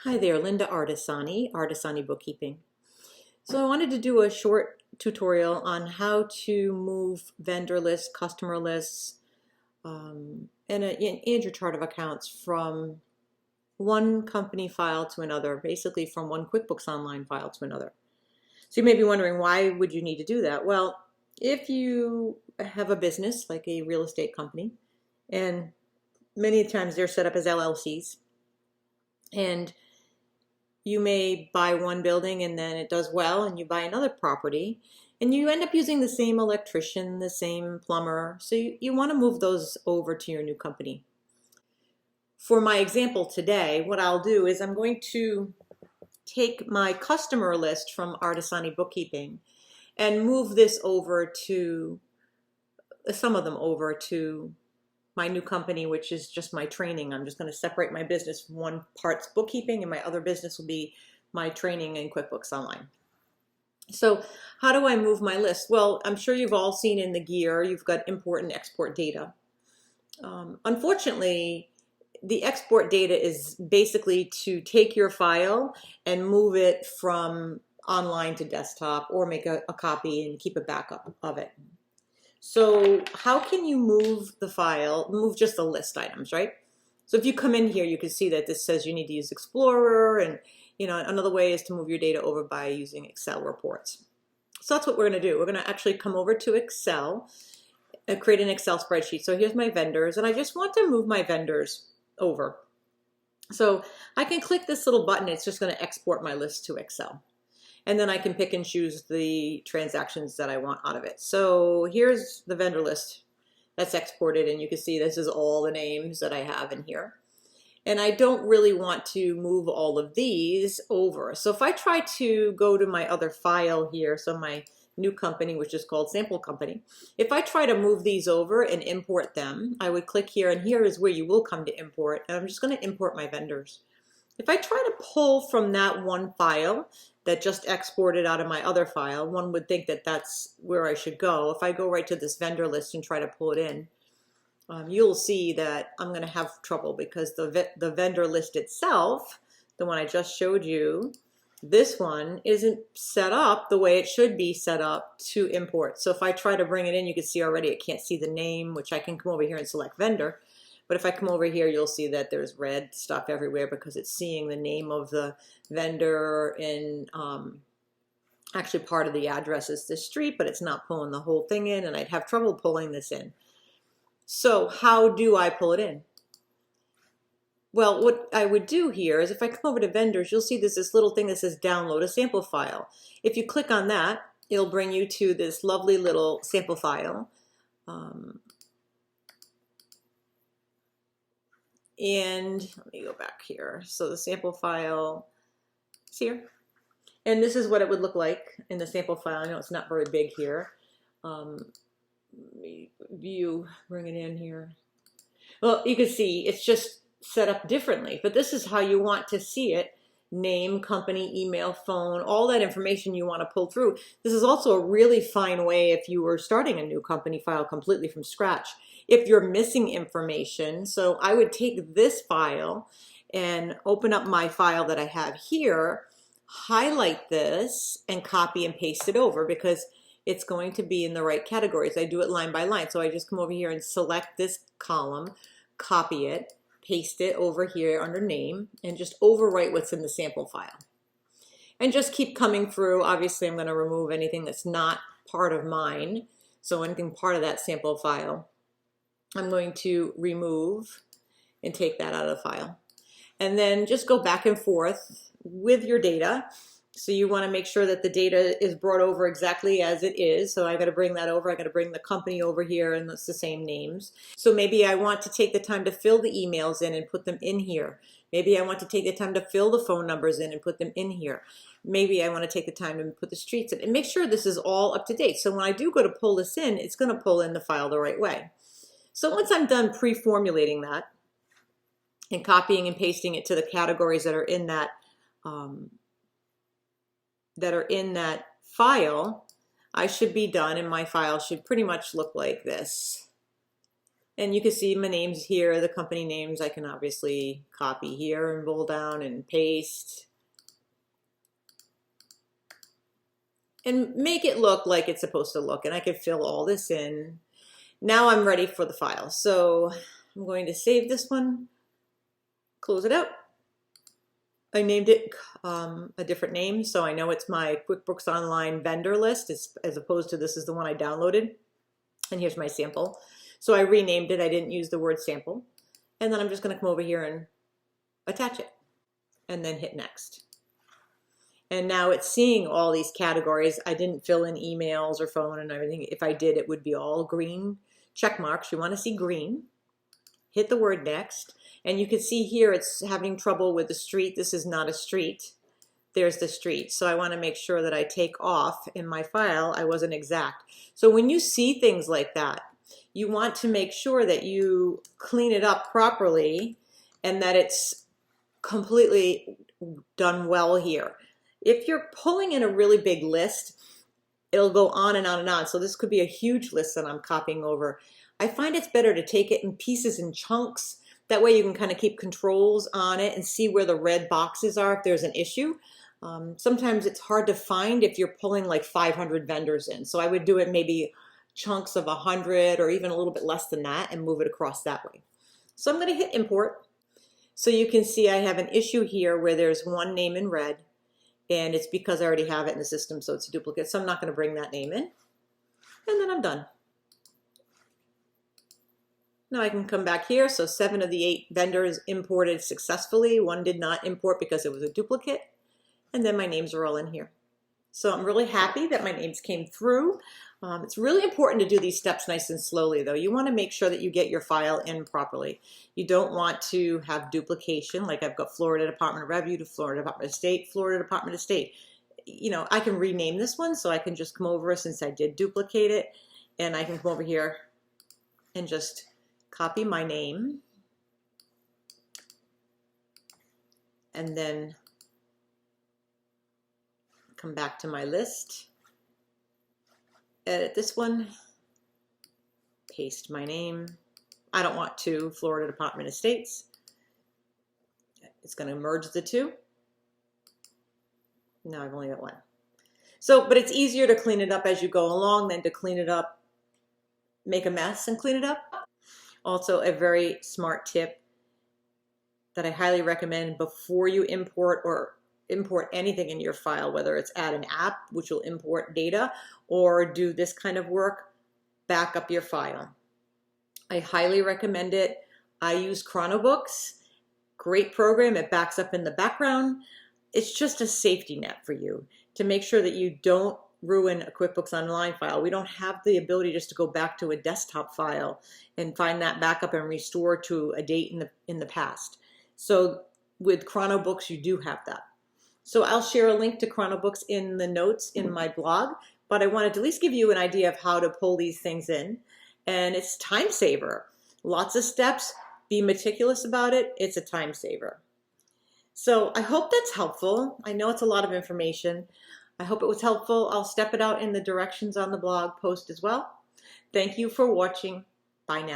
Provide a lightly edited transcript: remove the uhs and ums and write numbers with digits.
Hi there, Linda Artisani Bookkeeping. So I wanted to do a short tutorial on how to move vendor lists, customer lists, and your chart of accounts from one company file to another, basically from one QuickBooks Online file to another. So you may be wondering, why would you need to do that? Well, if you have a business like a real estate company, and many times they're set up as LLCs, and you may buy one building and then it does well and you buy another property and you end up using the same electrician, the same plumber. So you want to move those over to your new company. For my example today, what I'll do is I'm going to take my customer list from Artisani Bookkeeping and move this over to, some of them over to my new company, which is just my training. I'm just going to separate my business from one part's bookkeeping and my other business will be my training in QuickBooks Online. So how do I move my list? Well, I'm sure you've all seen in the gear, you've got import and export data. Unfortunately, the export data is basically to take your file and move it from online to desktop or make a copy and keep a backup of it. So how can you move the file, move just the list items, right? So if you come in here, you can see that this says you need to use Explorer, and another way is to move your data over by using Excel reports. So that's what we're going to do. We're going to actually come over to Excel and create an Excel spreadsheet. So here's my vendors, and I just want to move my vendors over. So I can click this little button. It's just going to export my list to Excel. And then I can pick and choose the transactions that I want out of it. So here's the vendor list that's exported, and you can see this is all the names that I have in here. And I don't really want to move all of these over. So if I try to go to my other file here, so my new company, which is called Sample Company, if I try to move these over and import them, I would click here, and here is where you will come to import, and I'm just going to import my vendors. If I try to pull from that one file that just exported out of my other file, one would think that that's where I should go. If I go right to this vendor list and try to pull it in, you'll see that I'm going to have trouble because the vendor list itself, the one I just showed you, this one isn't set up the way it should be set up to import. So if I try to bring it in, you can see already it can't see the name, which I can come over here and select vendor. But if I come over here, you'll see that there's red stuff everywhere because it's seeing the name of the vendor, and actually part of the address is this street, but it's not pulling the whole thing in, and I'd have trouble pulling this in. So how do I pull it in? Well, what I would do here is if I come over to vendors, you'll see there's this little thing that says download a sample file. If you click on that, it'll bring you to this lovely little sample file. And let me go back here. So the sample file is here. And this is what it would look like in the sample file. I know it's not very big here. Let me view, bring it in here. Well, you can see it's just set up differently, but this is how you want to see it. Name, company, email, phone, all that information you want to pull through. This is also a really fine way if you were starting a new company file completely from scratch. If you're missing information, so I would take this file and open up my file that I have here, highlight this, and copy and paste it over because it's going to be in the right categories. I do it line by line. So I just come over here and select this column, copy it, paste it over here under name, and just overwrite what's in the sample file. And just keep coming through. Obviously, I'm going to remove anything that's not part of mine. So anything part of that sample file, I'm going to remove and take that out of the file. And then just go back and forth with your data. So you want to make sure that the data is brought over exactly as it is. So I got to bring that over. I got to bring the company over here, and it's the same names. So maybe I want to take the time to fill the emails in and put them in here. Maybe I want to take the time to fill the phone numbers in and put them in here. Maybe I want to take the time to put the streets in and make sure this is all up to date. So when I do go to pull this in, it's going to pull in the file the right way. So once I'm done pre-formulating that and copying and pasting it to the categories that are in that file, I should be done, and my file should pretty much look like this. And you can see my names here, the company names I can obviously copy here and roll down and paste. And make it look like it's supposed to look. And I can fill all this in. Now I'm ready for the file. So I'm going to save this one, close it out. I named it a different name, so I know it's my QuickBooks Online vendor list as opposed to this is the one I downloaded. And here's my sample. So I renamed it. I didn't use the word sample. And then I'm just going to come over here and attach it and then hit next. And now it's seeing all these categories. I didn't fill in emails or phone and everything. If I did, it would be all green check marks. You want to see green. Hit the word next. And you can see here it's having trouble with the street. This is not a street. There's the street. So I want to make sure that I take off in my file. I wasn't exact. So when you see things like that, you want to make sure that you clean it up properly and that it's completely done well here. If you're pulling in a really big list, it'll go on and on and on. So this could be a huge list that I'm copying over. I find it's better to take it in pieces and chunks. That way you can kind of keep controls on it and see where the red boxes are if there's an issue. Sometimes it's hard to find if you're pulling like 500 vendors in. So I would do it maybe chunks of 100 or even a little bit less than that and move it across that way. So I'm going to hit import. So you can see I have an issue here where there's one name in red, and it's because I already have it in the system, so it's a duplicate. So I'm not going to bring that name in. And then I'm done. Now I can come back here. So 7 of the 8 vendors imported successfully. 1 did not import because it was a duplicate. And then my names are all in here. So I'm really happy that my names came through. It's really important to do these steps nice and slowly though. You want to make sure that you get your file in properly. You don't want to have duplication, like I've got Florida Department of Revenue to Florida Department of State, Florida Department of State. You know, I can rename this one, so I can just come over since I did duplicate it, and I can come over here and just copy my name and then come back to my list, edit this one, paste my name. I don't want to Florida Department of States. It's going to merge the two. Now I've only got one. So, but it's easier to clean it up as you go along than to clean it up, make a mess and clean it up. Also, a very smart tip that I highly recommend before you import anything in your file, whether it's add an app, which will import data, or do this kind of work, back up your file. I highly recommend it. I use ChronoBooks. Great program. It backs up in the background. It's just a safety net for you to make sure that you don't ruin a QuickBooks Online file. We don't have the ability just to go back to a desktop file and find that backup and restore to a date in the past. So with ChronoBooks, you do have that. So I'll share a link to ChronoBooks in the notes in my blog, but I wanted to at least give you an idea of how to pull these things in. And it's time saver. Lots of steps. Be meticulous about it. It's a time saver. So I hope that's helpful. I know it's a lot of information. I hope it was helpful. I'll step it out in the directions on the blog post as well. Thank you for watching. Bye now.